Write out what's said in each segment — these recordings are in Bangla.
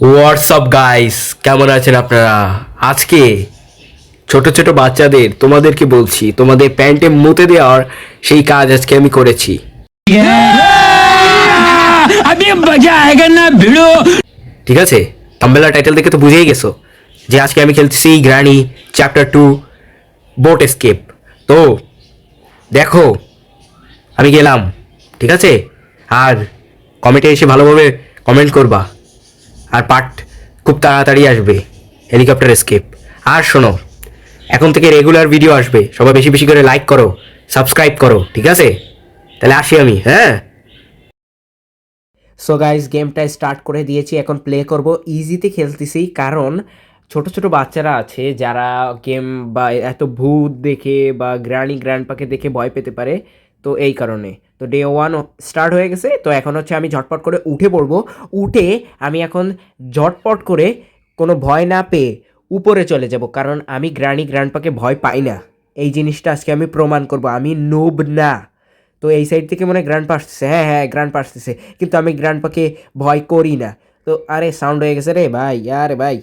হোয়াটসঅ্যাপ গাইস, কেমন আছেন আপনারা? আজকে ছোট ছোট বাচ্চাদের তোমাদেরকে বলছি, তোমাদের প্যান্টে মুতে দেওয়ার সেই কাজ আজকে আমি করেছি। अभी मजा आएगा ना भिड़ो। ঠিক আছে, থাম্বনেল টাইটেল দেখে তো বুঝেই গেছো যে আজকে আমি খেলতেছি গ্র্যানি চ্যাপ্টার 2 বোট এসকেপ। তো দেখো, আমি গেলাম, ঠিক আছে? আর কমেন্টে এসে ভালোভাবে কমেন্ট করবা। আর পার্ট খুব তাড়াতাড়ি আসবে, হেলিকপ্টার এসকেপ। আর শোনো, এখন থেকে রেগুলার ভিডিও আসবে, সবাই বেশি বেশি করে লাইক করো, সাবস্ক্রাইব করো, ঠিক আছে? তাহলে আসি আমি, হ্যাঁ। সো গাইস, গেমটা স্টার্ট করে দিয়েছি, এখন প্লে করব। ইজিতে খেলতেছি কারণ ছোট ছোট বাচ্চারা আছে যারা গেম বা এত ভূত দেখে বা গ্র্যানি গ্র্যান্ডপাকে দেখে ভয় পেতে পারে। তো এই কারণে তো ডে 1 স্টার্ট হয়ে গেছে। তো এখন হচ্ছে আমি ঝটপট করে উঠে পড়বো। উঠে আমি এখন ঝটপট করে কোনো ভয় না পেয়ে উপরে চলে যাব, কারণ আমি গ্র্যানি গ্র্যান্ডপাকে ভয় পাই না। এই জিনিসটা আজকে আমি প্রমাণ করব, আমি নোব না। তো এই সাইড থেকে মনে হয় গ্র্যান্ড পা আসতেছে, হ্যাঁ হ্যাঁ গ্র্যান্ড পা আসতেছে, কিন্তু আমি গ্র্যান্ড পাকে ভয় করি না। তো আরে সাউন্ড হয়ে গেছে রে ভাই, আরে ভাই।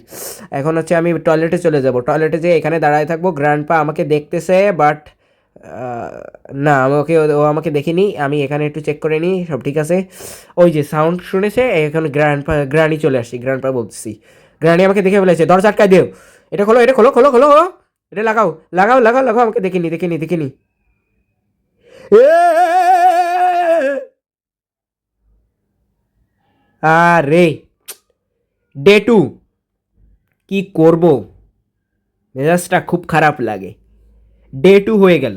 এখন হচ্ছে আমি টয়লেটে চলে যাব, টয়লেটে যেয়ে এখানে দাঁড়ায় থাকবো। গ্র্যান্ড পা আমাকে দেখতেছে, বাট না, আমাকে ও আমাকে দেখেনি। আমি এখানে একটু চেক করে নিই, সব ঠিক আছে। ওই যে সাউন্ড শুনেছে, এখন গ্র্যান্ড পা গ্র্যানি চলে আসছি, গ্র্যান্ড পা বলতেছি। গ্র্যানি আমাকে দেখে ফেলেছে, দরজা আটকায় দেও। এটা খোলো, এটা খোলো, খোলো খোলো খোলো। এটা লাগাও লাগাও লাগাও লাগাও, আমাকে দেখেনি দেখেনি দেখেনি। আরে ডে 2 কি করব, মেজাজটা খুব খারাপ লাগে। ডে 2 হয়ে গেল,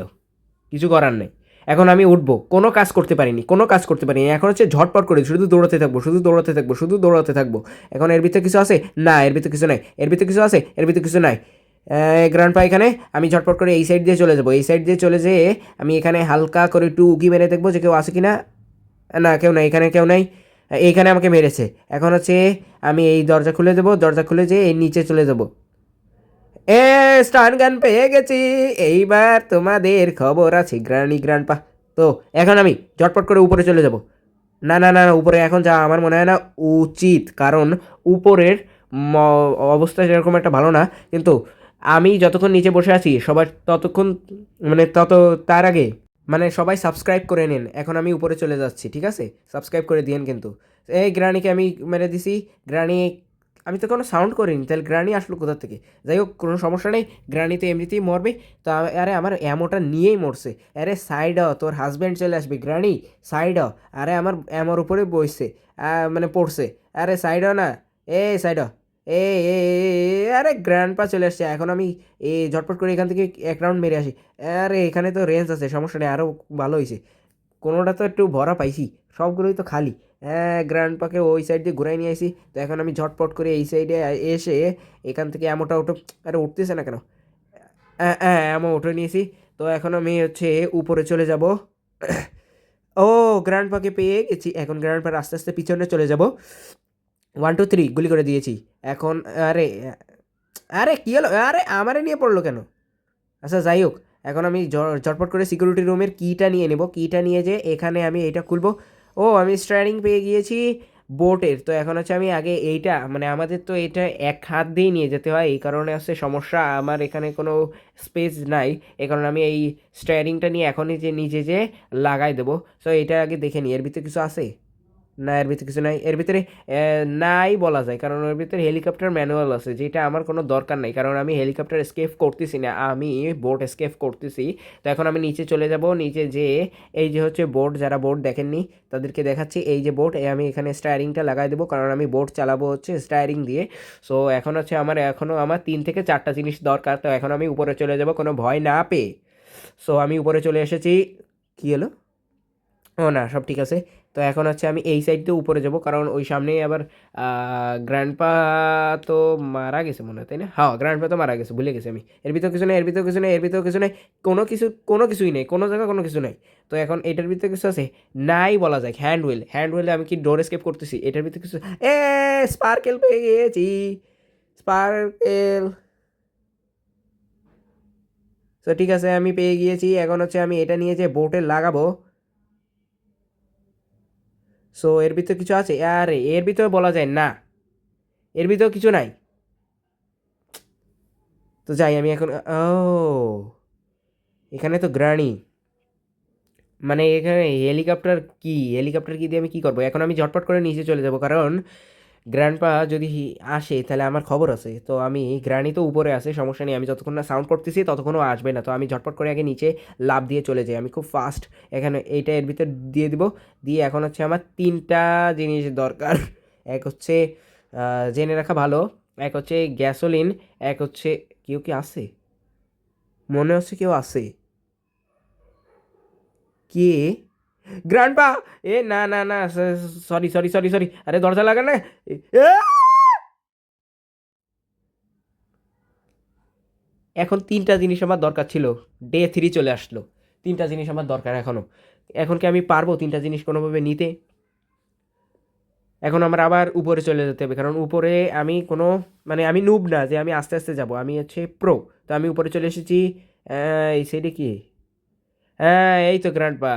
কিছু করার নেই। এখন আমি উঠবো, কোনো কাজ করতে পারিনি, কোনো কাজ করতে পারিনি। এখন হচ্ছে ঝটপট করে শুধু দৌড়াতে থাকবো, শুধু দৌড়াতে থাকবো, শুধু দৌড়াতে থাকবো। এখন এর ভিতরে কিছু আছে? না, এর ভিতরে কিছু নাই। এর ভিতরে কিছু আছে? এর ভিতরে কিছু নাই। গ্র্যান্ড পা এখানে। আমি ঝটপট করে এই সাইড দিয়ে চলে যাবো, এই সাইড দিয়ে চলে যেয়ে আমি এখানে হালকা করে একটু উকি মেরে দেখবো যে কেউ আছে কি না। না, কেউ নাই, এখানে কেউ নাই। এইখানে আমাকে মেরেছে। এখন হচ্ছে আমি এই দরজা খুলে দেবো, দরজা খুলে যেয়ে এই নিচে চলে যাবো। এ স্টান গান পেয়ে গেছি, এইবার তোমাদের খবর আছে গ্রানি গ্রান্ডপা। তো এখন আমি ঝটপট করে উপরে চলে যাব। না না না না, উপরে এখন যাওয়া আমার মনে হয় না উচিত, কারণ উপরের অবস্থা সেরকম একটা ভালো না। কিন্তু আমি যতক্ষণ নিচে বসে আছি সবার ততক্ষণ, মানে তার আগে মানে সবাই সাবস্ক্রাইব করে নিন। এখন আমি উপরে চলে যাচ্ছি, ঠিক আছে? সাবস্ক্রাইব করে দিন কিন্তু। এই গ্রানিকে আমি মেরে দিছি। গ্রানি, আমি তো কোনো সাউন্ড করিনি, তাহলে গ্রানি আসলো কোথা থেকে? যাই হোক, কোনো সমস্যা নেই, গ্রানি তো এমনিতেই মরবে। তো আরে আমার অ্যামোটা নিয়েই মরছে। আরে সাইড হ, তোর হাজব্যান্ড চলে আসবে। গ্রানি সাইড হ। আরে আমার অ্যামোর উপরে বসছে, মানে পড়ছে। আরে সাইড হ না, এ সাইড হ। এ এ আরে গ্র্যান্ড পা চলে আসছে। এখন আমি ঝটপট করে এখান থেকে এক রাউন্ড মেরে আসি। আরে এখানে তো রেঞ্জ আছে, সমস্যা নেই, আরও ভালো হয়েছে। কোনোটা তো একটু ভরা পাইছি, সবগুলোই তো খালি। হ্যাঁ, গ্র্যান্ড পাকে ওই সাইড দিয়ে ঘুরাই নিয়ে আসি। তো এখন আমি ঝটপট করে এই সাইডে এসে এখান থেকে এমনটা উঠে, আরে উঠতেছে না কেন? হ্যাঁ হ্যাঁ, এমন উঠে নিয়েছি। তো এখন আমি হচ্ছে উপরে চলে যাব। ও, গ্র্যান্ড পাকে পেয়ে গেছি। এখন গ্র্যান্ড পার আস্তে আস্তে পিছনে চলে যাব। 1 2 3 গুলি করে দিয়েছি। এখন আরে, আরে কি হলো? আরে আমারে নিয়ে পড়লো কেন? আচ্ছা যাই হোক, এখন আমি ঝটপট করে সিকিউরিটি রুমের কিটা নিয়ে নেব। কিটা নিয়ে যে এখানে আমি এইটা খুলবো। ও, আমি স্টারিং পেয়ে গিয়েছি বোটের। তো এখন হচ্ছে আমি আগে এইটা, মানে আমাদের তো এটা এক হাত দিয়েই নিয়ে যেতে হয়, এই কারণে হচ্ছে সমস্যা। আমার এখানে কোনো স্পেস নাই, এই কারণে আমি এই স্টারিংটা নিয়ে এখনই যে নিজে যে লাগাই দেবো। সো এটা আগে দেখে নিই, এর ভিতরে কিছু আছে? না, এর ভিতরে কিছু নাই। এর ভিতরে নাই বলা যায়, কারণ ওর ভিতরে হেলিকপ্টার ম্যানুয়াল আছে, যেটা আমার কোনো দরকার নাই, কারণ আমি হেলিকপ্টার স্কেপ করতেছি না, আমি বোট স্কেপ করতেছি। তো এখন আমি নিচে চলে যাব, নিচে যে এই যে হচ্ছে বোট, যারা বোট দেখেননি তাদেরকে দেখাচ্ছি। এই যে বোট, আমি এখানে স্টায়ারিংটা লাগাই দেবো, কারণ আমি বোট চালাবো হচ্ছে স্টায়ারিং দিয়ে। সো এখন হচ্ছে আমার 3 থেকে 4টা জিনিস দরকার। তো এখন আমি উপরে চলে যাব কোনো ভয় না পেয়ে। সো আমি উপরে চলে এসেছি। কী হলো? ও না, সব ঠিক আছে। তো এখন হচ্ছে আমি এই সাইড দিয়ে উপরে যাব, কারণ ওই সামনেই আবার গ্র্যান্ডপা তো মারা গেছে মনে হয়, তাই না? হ্যাঁ, গ্র্যান্ডপা তো মারা গেছে, ভুলে গেছি আমি। এর ভিতর কিছু নেই, এর ভিতর কিছু নেই, এর ভিতর কিছু নেই। কোনো কিছুই নেই, কোনো জায়গায় কোনো কিছু নেই। তো এখন এটার ভিতরে কিছু আছে? নাই বলা যায়। হ্যান্ড হুইলে আমি কি ডোর স্কেপ করতেছি? এটার ভিতরে কিছু, এ স্পার্কেল পেয়ে গিয়েছি, স্পার্কেল। তো ঠিক আছে, আমি পেয়ে গিয়েছি। এখন হচ্ছে আমি এটা নিয়ে যে বোটে লাগাবো। সো এর ভিতরে কিছু আছে? আরে এর ভিতরে বলা যায় না, এর ভিতরে কিছু নাই। তো যাই আমি এখন। ও, এখানে তো গ্রানি, মানে এখানে হেলিকপ্টার কি, হেলিকপ্টার কি দিয়ে আমি কী করবো? এখন আমি ঝটপট করে নিচে চলে যাব, কারণ গ্র্যান্ডপা যদি আসে তাহলে আমার খবর আছে। তো আমি, গ্রানি তো উপরে আছে, সমস্যা নেই, আমি যতক্ষণ না সাউন্ড করতেছি ততক্ষণও আসবে না। তো আমি ঝটপট করে আগে নিচে লাফ দিয়ে চলে যাই, আমি খুব ফাস্ট। এখানে এইটা এর ভিতর দিয়ে দিব, দিয়ে এখন হচ্ছে আমার তিনটা জিনিস দরকার। এক হচ্ছে জেনে রাখা ভালো, এক হচ্ছে গ্যাসোলিন, এক হচ্ছে, কেউ কি আছে? মনে হচ্ছে কেউ আছে। কে? গ্র্যান্ডপা! এ না না না, সরি সরি সরি সরি, আরে দরজা লাগা না। এ! এখন তিনটা জিনিস আমার দরকার ছিল, ডে 3 চলে আসলো, তিনটা জিনিস আমার দরকার এখনও। এখন কি আমি পারবো তিনটা জিনিস কোনোভাবে নিতে? এখন আমার আবার উপরে চলে যেতে হবে, কারণ উপরে আমি কোনো, মানে আমি নুব না যে আমি আস্তে আস্তে যাব, আমি হচ্ছে প্রো। তো আমি উপরে চলে এসেছি। এই সাইডে কি? হ্যাঁ এই তো গ্র্যান্ডপা।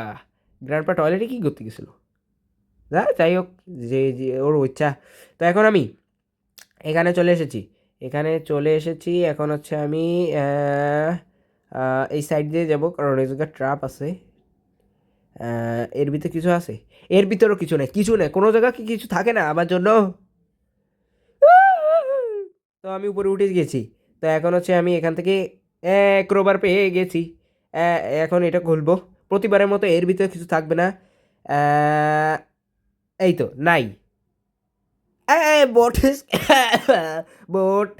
গ্র্যান্ডপা টয়লেটে কি করতে গেছিলো? যাই হোক, যে যে ওর ইচ্ছা। তো এখন আমি এখানে চলে এসেছি, এখানে চলে এসেছি। এখন হচ্ছে আমি এই সাইড দিয়ে যাব, কারণ এই জায়গায় ট্রাপ আছে। এর ভিতরে কিছু আছে? এর ভিতরেও কিছু নেই, কিছু নেই, কোনো জায়গা কি কিছু থাকে না আমার জন্য? তো আমি উপরে উঠে গেছি। তো এখন হচ্ছে আমি এখান থেকে ক্রোবার পেয়ে গেছি। এখন এটা খুলবো, প্রতিবারের মতো এর ভিতরে কিছু থাকবে না। আহ, এই তো নাই। বোট, বোট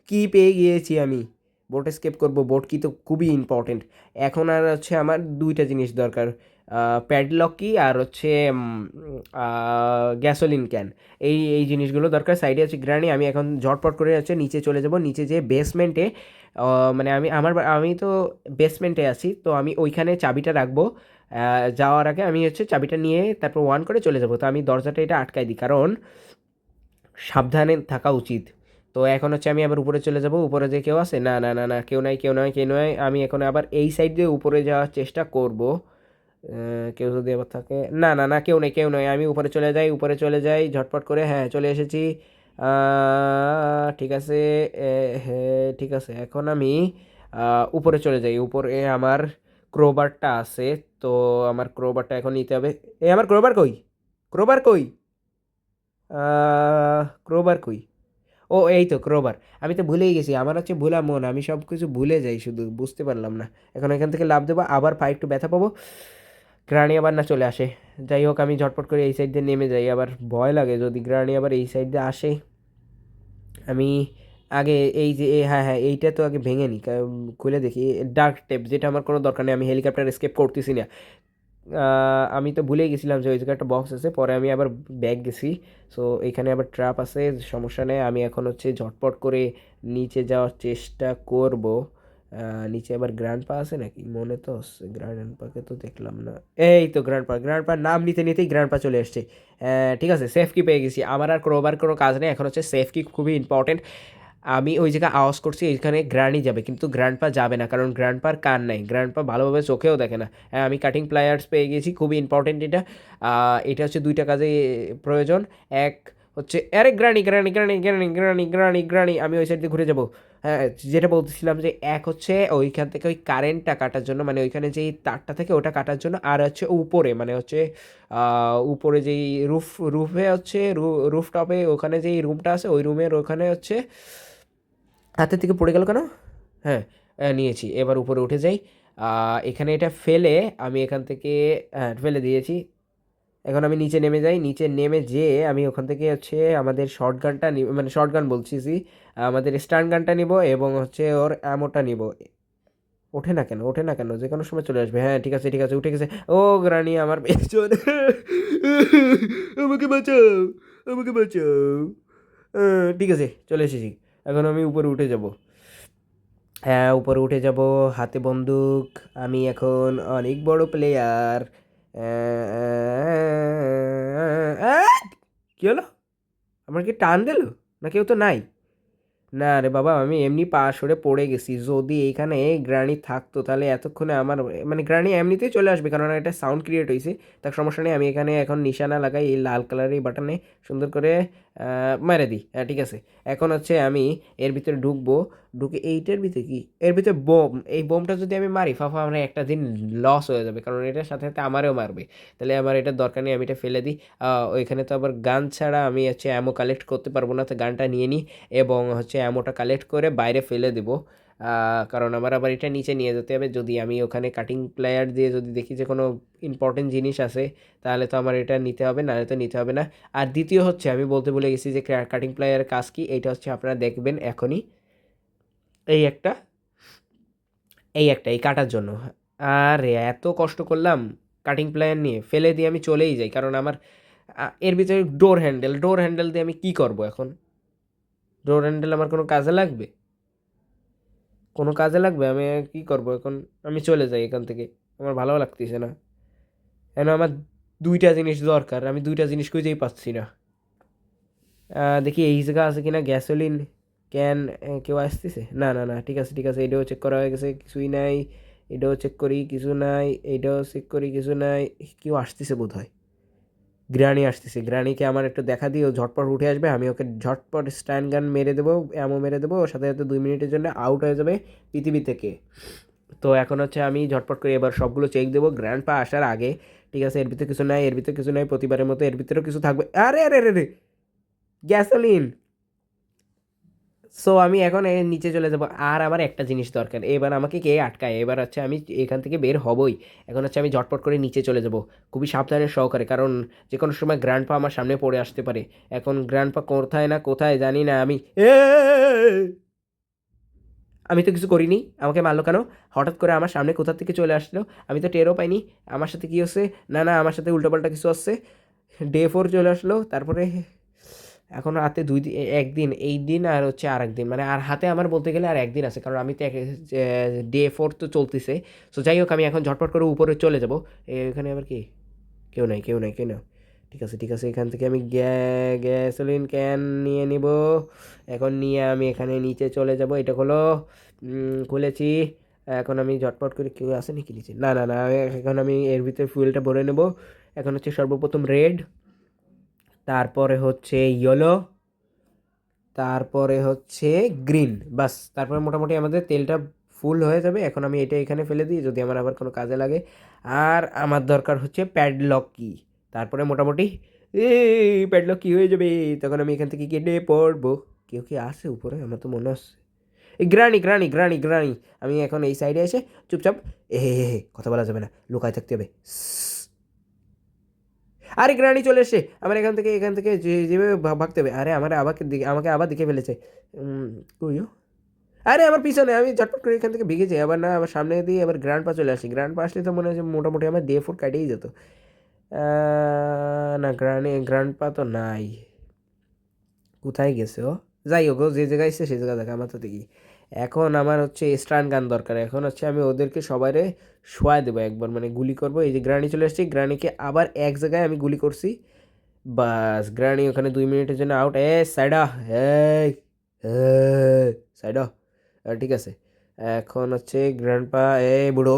কি পেয়ে গিয়েছি আমি। বোট স্কেপ করবো, বোট কি তো খুবই ইম্পর্টেন্ট। এখন আর হচ্ছে আমার দুইটা জিনিস দরকার, প্যাডলক কি আর হচ্ছে গ্যাসোলিন ক্যান। এই এই জিনিসগুলো দরকার। সাইডে আছে গ্রানি, আমি এখন ঝটপট করে হচ্ছে নিচে চলে যাব, নিচে যে বেসমেন্টে, মানে আমি তো বেসমেন্টে আছি, তো আমি ওইখানে চাবিটা রাখবো। যাওয়ার আগে আমি হচ্ছে চাবিটা নিয়ে তারপর ওয়ান করে চলে যাব। তো আমি দরজাটা এটা আটকাই দিই, কারণ সাবধানে থাকা উচিত। তো এখন হচ্ছে আমি আবার উপরে চলে যাব, উপরে যে কেউ আছে? না না না না, কেউ নাই কেউ নয় কেউ নয়। আমি এখন আবার এই সাইড দিয়ে উপরে যাওয়ার চেষ্টা করব। কেউ যদি আবার থাকে, না না না, কেউ নেই কেউ নয়। আমি উপরে চলে যাই, উপরে চলে যাই ঝটপট করে, হ্যাঁ চলে এসেছি। ঠিক আছে। হ্যাঁ ঠিক আছে, এখন আমি উপরে চলে যাই। উপরে আমার ক্রোবারটা আছে, তো আমার ক্রোবারটা এখন নিতে হবে। আমার ক্রোবার কই? ক্রোবার কই? ক্রোবার কই? ও এই তো ক্রোবার। আমি তো ভুলেই গেছি, আমার হচ্ছে ভুলা মন, আমি সব কিছু ভুলে যাই, শুধু বুঝতে পারলাম না। এখন এখান থেকে লাভ দেবো, আবার পায়ে একটু ব্যথা পাবো, গ্রানি আবার না চলে আসে। যাই হোক, আমি ঝটপট করে এই সাইড দিয়ে নেমে যাই, আবার ভয় লাগে যদি গ্রানি আবার এই সাইড দিয়ে আসে। আমি আগে এই যে হ্যাঁ হ্যাঁ, এইটা তো আগে ভেঙে নিই, খুলে দেখি। ডার্ক টেপ, যেটা আমার কোনো দরকার নেই, আমি হেলিকপ্টার এসকেপ করতেছি না। আমি তো ভুলেই গেছিলাম যে ওই জায়গায় একটা বক্স আছে, পরে আমি আবার ব্যাগ গেছি। সো এখানে আবার ট্র্যাপ আছে, সমস্যা নেই। আমি এখন হচ্ছে ঝটপট করে নিচে যাওয়ার চেষ্টা করব। নিচে আবার গ্র্যান্ড পা আছে নাকি? মনে তো হচ্ছে গ্র্যান্ড পাকে তো দেখলাম না। এই তো গ্র্যান্ড পা, গ্র্যান্ড পার নাম নিতে নিতেই গ্র্যান্ড পা চলে এসছে। ঠিক আছে, সেফ কি পেয়ে গেছি, আমার আর ক্রোবার কোনো কাজ নেই, এখন হচ্ছে সেফ কি খুবই ইম্পর্টেন্ট। আমি ওই জায়গায় আওয়াজ করছি, এখানে গ্র্যানি যাবে, কিন্তু গ্র্যান্ডপা যাবে না, কারণ গ্র্যান্ডপার কান নাই, গ্র্যান্ডপা ভালোভাবে চোখেও দেখে না। হ্যাঁ, আমি কাটিং প্লায়ার্স পেয়ে গেছি, খুবই ইম্পর্টেন্ট এটা। এটা হচ্ছে দুইটা কাজে প্রয়োজন। এক হচ্ছে, আরে granny granny granny granny granny granny granny, আমি ওই সাইড দিয়ে ঘুরে যাবো। হ্যাঁ, যেটা বলতেছিলাম যে এক হচ্ছে ওইখান থেকে ওই কারেন্টটা কাটার জন্য, মানে ওইখানে যেই তারটা থেকে ওটা কাটার জন্য, আর হচ্ছে উপরে মানে হচ্ছে উপরে যেই রুফে হচ্ছে রুফটপে ওখানে যেই রুমটা আছে, ওই রুমের ওখানে হচ্ছে, হাতের থেকে পড়ে গেল কেন? হ্যাঁ, নিয়েছি, এবার উপরে উঠে যাই। এখানে এটা ফেলে আমি এখান থেকে, হ্যাঁ ফেলে দিয়েছি। এখন আমি নিচে নেমে যাই, নিচে নেমে যেয়ে আমি ওখান থেকে হচ্ছে আমাদের শর্ট গানটা মানে শর্ট গান বলছি আমাদের স্টান গানটা নিব, এবং হচ্ছে ওর অ্যামোটা নিব। ওঠে না কেন, ওঠে না কেন? যে কোনো সময় চলে আসবে। হ্যাঁ ঠিক আছে ঠিক আছে, উঠে গেছে। ও গ্রানি আমার পেছন, আমাকে বাঁচাও, আমাকে বাঁচাও। ঠিক আছে, চলে এসেছি। এখন আমি উপরে উঠে যাব। হ্যাঁ উপরে উঠে যাব, হাতে বন্দুক, আমি এখন অনেক বড় প্লেয়ার। কি হলো? আমার কি টান দিল? না কেউ তো নাই। না রে বাবা, আমি এমনি পা সরে পড়ে গেছি। যদি এইখানে গ্রানি থাকতো তাহলে এতক্ষণে আমার মানে গ্রানি এমনিতেই চলে আসবে, কারণ এটা সাউন্ড ক্রিয়েট হয়েছে। তার সমস্যা নেই, আমি এখানে এখন নিশানা লাগাই এই লাল কালারের এই বাটনে, সুন্দর করে মেরে দিই। হ্যাঁ ঠিক আছে। এখন হচ্ছে আমি এর ভিতরে ঢুকবো, ঢুকে এইটার ভিতরে কি, এর ভিতরে বোম, এই বোমটা যদি আমি মারি ফাফা আমরা একটা দিন লস হয়ে যাবে, কারণ এটার সাথে সাথে আমারও মারবে। তাহলে আমার এটার দরকার নেই, আমি এটা ফেলে দিই। ওইখানে তো আবার গান ছাড়া আমি হচ্ছে অ্যামো কালেক্ট করতে পারবো না, তো গানটা নিয়ে নিই এবং হচ্ছে অ্যামোটা কালেক্ট করে বাইরে ফেলে দেবো। কারণ আমার আবার এটা নিচে নিয়ে যেতে হবে, যদি আমি ওখানে কাটিং প্লেয়ার দিয়ে যদি দেখি যে কোনো ইম্পর্টেন্ট জিনিস আছে তাহলে তো আমার এটা নিতে হবে, নাহলে তো নিতে হবে না। আর দ্বিতীয় হচ্ছে আমি বলতে ভুলে গেছি যে কাটিং প্লেয়ারের কাজ কি, এইটা হচ্ছে আপনারা দেখবেন এখনই। এই একটা, এই কাটার জন্য। আরে এত কষ্ট করলাম কাটিং প্লেয়ার নিয়ে, ফেলে দিয়ে আমি চলেই যাই, কারণ আমার এর ভিতরে ডোর হ্যান্ডেল দিয়ে আমি কি করব এখন? ডোর হ্যান্ডেল আমার কোনো কাজে লাগবে? কোনো কাজে লাগবে? আমি কি করব এখন? আমি চলে যাই এখান থেকে, আমার ভালো লাগতেছে না। কেন আমার দুইটা জিনিস দরকার, আমি দুইটা জিনিস খুঁজেই পাচ্ছি না। দেখি এই জায়গা আছে কিনা গ্যাসোলিন ক্যান। কেউ আসতেছে? না না না, ঠিক আছে ঠিক আছে, এটাও চেক করা হয়ে গেছে, কিছুই নাই। এটাও চেক করি, কিছু নাই। এটাও চেক করি, কিছু নাই। কেউ আসতেছে বোধ হয়, গ্রানি আসতেছে। গ্রানিকে আমার একটু দেখা দিই, ও ঝটপট উঠে আসবে, আমি ওকে ঝটপট স্ট্যান্ড গান মেরে দেবো, এমও মেরে দেবো, ওর সাথে সাথে 2 মিনিটের জন্য আউট হয়ে যাবে পৃথিবী থেকে। তো এখন হচ্ছে আমি ঝটপট করে এবার সবগুলো চেক দেবো গ্র্যান্ড পা আসার আগে। ঠিক আছে, এর ভিতরে কিছু নাই, এর ভিতরে কিছু নাই, প্রতিবারের মতো এর ভিতরেও কিছু থাকবে। আরে আরে আরে গ্যাসোলিন। সো আমি এখন এর নিচে চলে যাব, আর আমার একটা জিনিস দরকার, এবার আমাকে কে আটকায়? এবার হচ্ছে আমি এখান থেকে বের হবই। এখন হচ্ছে আমি ঝটপট করে নিচে চলে যাব, খুবই সাবধানের সহকারে, কারণ যে কোনো সময় গ্র্যান্ডপা আমার সামনে পড়ে আসতে পারে। এখন গ্র্যান্ডপা কোথায় না কোথায় জানি না আমি। এ আমি তো কিছু করিনি, আমাকে মারলো কেন? হঠাৎ করে আমার সামনে কোথা থেকে চলে আসলো, আমি তো টেরও পাইনি। আমার সাথে কি হচ্ছে? না না, আমার সাথে উল্টোপাল্টা কিছু হচ্ছে। ডে 4 চলে আসলো, তারপরে এখন হাতে একদিন, এই দিন আর হচ্ছে আর একদিন, মানে আর হাতে আমার বলতে গেলে আর একদিন আছে, কারণ আমি তো ডে 4 তো চলতেছে। সো যাই হোক, আমি এখন ঝটপট করে উপরে চলে যাব। এখানে আবার কি? কেউ নাই, কেউ নাই, কেউ না। ঠিক আছে ঠিক আছে, এখান থেকে আমি গ্যাসোলিন ক্যান নিয়ে নিব। এখন নিয়ে আমি এখানে নিচে চলে যাব, এটা হলো খুলেছি। এখন আমি ঝটপট করে, কেউ আসে নাকি নিচে? না না না, এখন আমি এর ভিতরে ফুয়েলটা ভরে নেব। এখন হচ্ছে সর্বপ্রথম রেড, তারপরে হচ্ছে ইয়েলো, তারপরে হচ্ছে গ্রিন। বাস, তারপরে মোটামুটি আমাদের তেলটা ফুল হয়ে যাবে। এখন আমি এটা এখানে ফেলে দিই, যদি আমার আবার কোনো কাজে লাগে। আর আমার দরকার হচ্ছে প্যাডলক কি, তারপরে মোটামুটি এই প্যাডলক কি হয়ে যাবে। তখন আমি এখান থেকে কেটে পড়বো। কেউ কি আসে উপরে? আমার তো মনে হচ্ছে এই গ্রানি গ্রানি গ্রানি গ্রানি। আমি এখন এই সাইডে এসে চুপচাপ, কথা বলা যাবে না, লুকায় থাকতে হবে। আরে গ্রানি চলে এসছে, আমার এখান থেকে যেভাবে ভাগতে হবে। আরে আমার আবার আমাকে আবার দেখে ফেলেছে। কইও, আরে আমার পিছনে, আমি ঝটপট করে এখান থেকে ভেগে যাই। আবার না, আবার সামনে দিয়ে আবার গ্র্যান্ড পা চলে আসি। গ্র্যান্ড পা আসলে তো মনে হচ্ছে মোটামুটি আমার ডে 4 কাটেই যেত। না, গ্র্যান্ড পা তো নাই, কোথায় গেছে ও? যাই হোক, ও যে জায়গায় এসছে সেই জায়গা দেখা আমার তো দেখি। এখন আমার হচ্ছে স্টান গান দরকার, এখন হচ্ছে আমি ওদেরকে সবাইরে শোয়া দেবো একবার, মানে গুলি করবো। এই যে গ্রানি চলে আসছে, গ্রানিকে আবার এক জায়গায় আমি গুলি করছি। বাস, গ্রানি ওখানে 2 মিনিটের জন্য আউট। সাইডা, এই সাইডা। ঠিক আছে। এখন হচ্ছে গ্র্যান্ডপা। বুড়ো,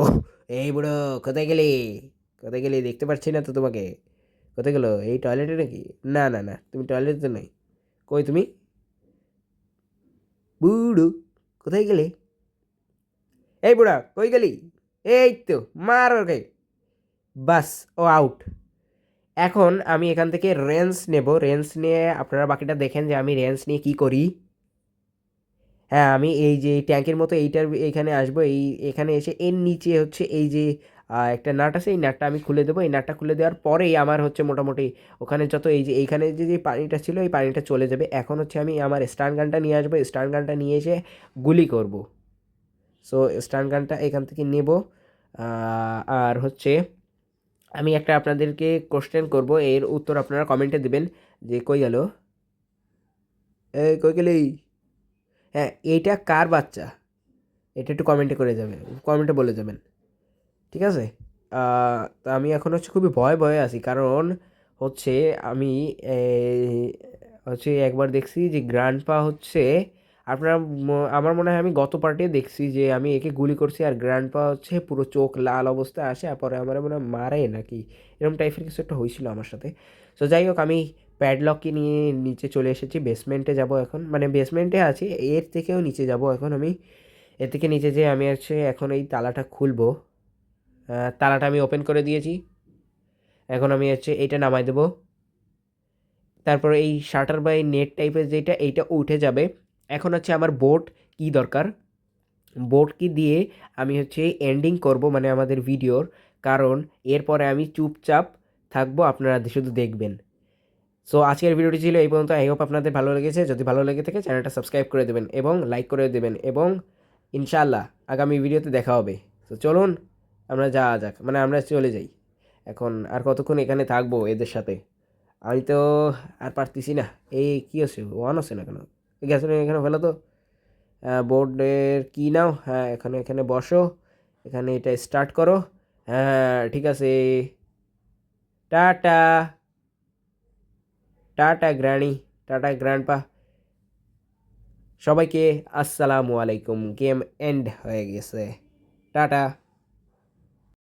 বুড়ো, কোথায় গেলি? কোথায় গেলি? দেখতে পাচ্ছি না তো তোমাকে। কোথায় গেলো? এই টয়লেটে নাকি? না না না, তুমি টয়লেটে তো নেই। কই তুমি? বুড়ো, কোথায় গেলে? এই বুড়া, কই গেলি? এই তো, মার ওকে। বাস, ও আউট। এখন আমি এখান থেকে রেঞ্জ নেব, রেঞ্জ নিয়ে আপনারা বাকিটা দেখেন যে আমি রেঞ্জ নিয়ে কি করি। হ্যাঁ, আমি এই যে এই ট্যাঙ্কের মতো এইটার এখানে আসবো, এই এখানে এসে এর নিচে হচ্ছে এই যে একটা নাট আছে, এই নাটটা আমি খুলে দেবো। এই নাটটা খুলে দেওয়ার পরেই আমার হচ্ছে মোটামুটি ওখানে যত এই যে এইখানে যে পানিটা ছিল, এই পানিটা চলে যাবে। এখন হচ্ছে আমি আমার স্টান গানটা নিয়ে আসবো, স্টান গানটা নিয়ে এসে গুলি করব। সো স্টান গানটা এখান থেকে নেব। আর হচ্ছে আমি একটা আপনাদেরকে কোশ্চেন করব, এর উত্তর আপনারা কমেন্টে দিবেন। যে কই গেল? এই কই গেলি? হ্যাঁ, এইটা কার বাচ্চা? এটা একটু কমেন্টে করে যাবেন, কমেন্টে বলে যাবেন। ঠিক আছে। তা আমি এখন হচ্ছে খুবই ভয়ে ভয়ে আছি, কারণ হচ্ছে আমি হচ্ছে একবার দেখছি যে গ্র্যান্ডপা হচ্ছে আপনারা আমার মনে হয় আমি গত পার্টে দেখছি যে আমি একে গুলি করছি আর গ্র্যান্ডপা হচ্ছে পুরো চোখ লাল অবস্থায় আসে, আর পরে আমার মনে হয় মারে নাকি এরকম টাইপের কিছু একটা হয়েছিল আমার সাথে। তো যাই হোক, আমি প্যাডলককে নিয়ে নিচে চলে এসেছি, বেসমেন্টে যাব এখন, মানে বেসমেন্টে আছি, এর থেকেও নিচে যাব এখন আমি। এর থেকে নিচে যেয়ে আমি হচ্ছে এখন এই তালাটা খুলবো। তালাটা আমি ওপেন করে দিয়েছি। এখন আমি হচ্ছে এইটা নামাই দেবো। তারপরে এই শাটার বা এই নেট টাইপের যেটা, এইটা উঠে যাবে। এখন হচ্ছে আমার বোট কি দরকার, বোট কি দিয়ে আমি হচ্ছে এন্ডিং করব মানে আমাদের ভিডিওর, কারণ এরপরে আমি চুপচাপ থাকবো, আপনারা শুধু দেখবেন। সো আজকের ভিডিওটি ছিল এই পর্যন্ত। আই হোপ আপনাদের ভালো লেগেছে। যদি ভালো লেগে থাকে চ্যানেলটা সাবস্ক্রাইব করে দেবেন এবং লাইক করে দেবেন, এবং ইনশাআল্লাহ আগামী ভিডিওতে দেখা হবে। তো চলুন আমরা যাওয়া যাক, মানে আমরা চলে যাই। এখন আর কতক্ষণ এখানে থাকবো এদের সাথে, আমি তো আর পারতেছি না। এই কী আছে, ওয়ান আছে না কেন, গ্যাস এখানে ফেলো তো। বোর্ডের কি নাও, হ্যাঁ এখানে এখানে বসো, এখানে এটা স্টার্ট করো। হ্যাঁ ঠিক আছে, tata. Tata granny, tata grandpa, সবাইকে আসসালামু আলাইকুম। গেম এন্ড হয়ে গেছে, টাটা।